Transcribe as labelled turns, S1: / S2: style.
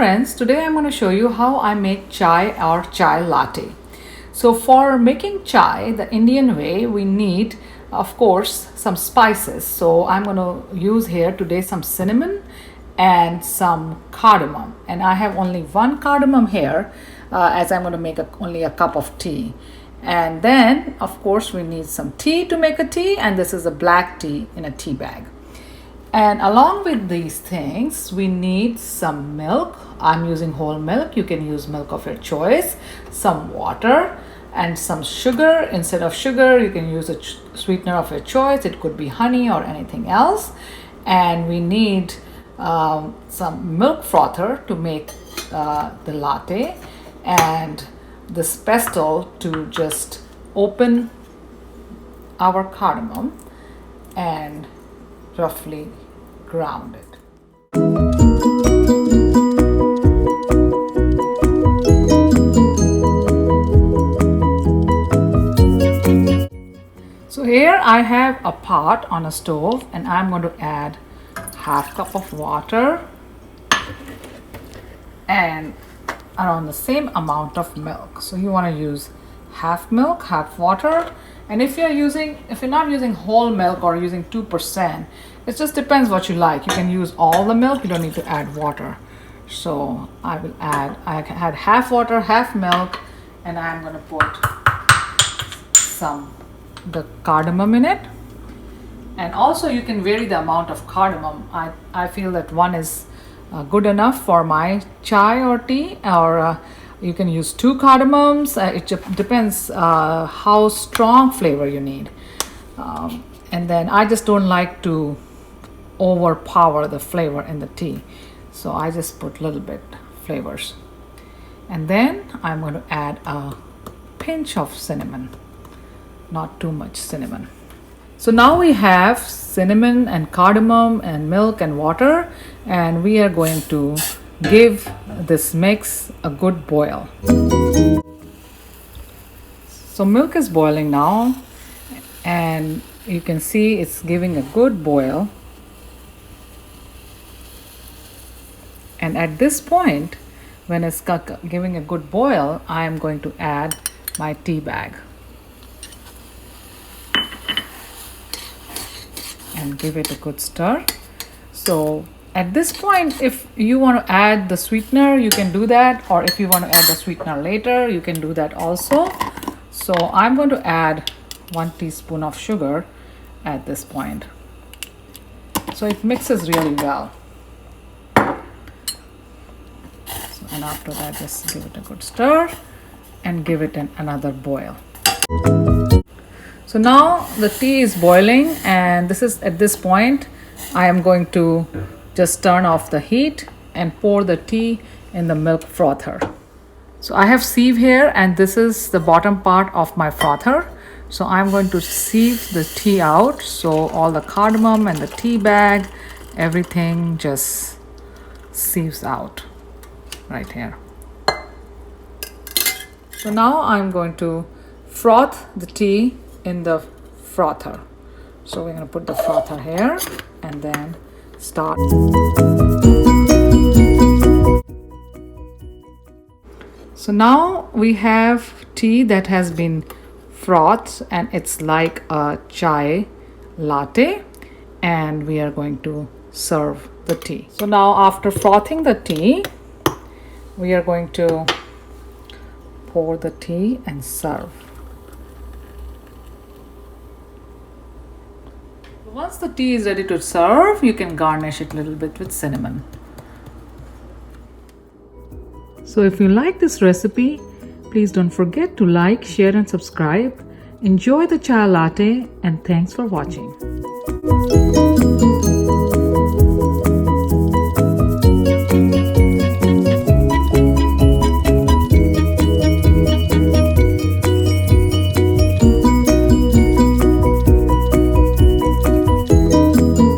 S1: friends, today I'm going to show you how I make chai or chai latte. So for making chai the Indian way, we need of course some spices. So I'm going to use here today some cinnamon and some cardamom, and I have only one cardamom here as I'm going to make only a cup of tea. And then of course we need some tea to make a tea, and this is a black tea in a tea bag. And along with these things, we need some milk. I'm using whole milk. You can use milk of your choice, some water, and some sugar. Instead of sugar, you can use a sweetener of your choice. It could be honey or anything else. And we need some milk frother to make the latte, and this pestle to just open our cardamom and roughly ground it. So here I have a pot on a stove, and I'm going to add half cup of water and around the same amount of milk. So you want to use half milk, half water. And if you're not using whole milk or using 2%, it just depends what you like. You can use all the milk, you don't need to add water. So I had half water, half milk, and I'm going to put the cardamom in it. And also you can vary the amount of cardamom. I feel that one is good enough for my chai or tea, or you can use 2 cardamoms. It depends how strong flavor you need. And then I just don't like to overpower the flavor in the tea. So I just put a little bit flavors. And then I'm going to add a pinch of cinnamon, not too much cinnamon. So now we have cinnamon and cardamom and milk and water, and we are going to give this mix a good boil. So milk is boiling now, and you can see it's giving a good boil. And at this point, when it's giving a good boil, I am going to add my tea bag and give it a good stir. So at this point, if you want to add the sweetener, you can do that, or if you want to add the sweetener later, you can do that also. So I'm going to add 1 teaspoon of sugar at this point. So it mixes really well. And after that, just give it a good stir and give it another boil. So now the tea is boiling, and at this point I am going to just turn off the heat and pour the tea in the milk frother. So I have sieve here, and this is the bottom part of my frother. So I'm going to sieve the tea out, so all the cardamom and the tea bag, everything just sieves out right here. So now I'm going to froth the tea in the frother. So we're going to put the frother here and then start. So now we have tea that has been frothed, and it's like a chai latte, and we are going to serve the tea. So now after frothing the tea, we are going to pour the tea and serve. Once the tea is ready to serve, you can garnish it a little bit with cinnamon. So if you like this recipe, please don't forget to like, share and subscribe. Enjoy the chai latte, and thanks for watching.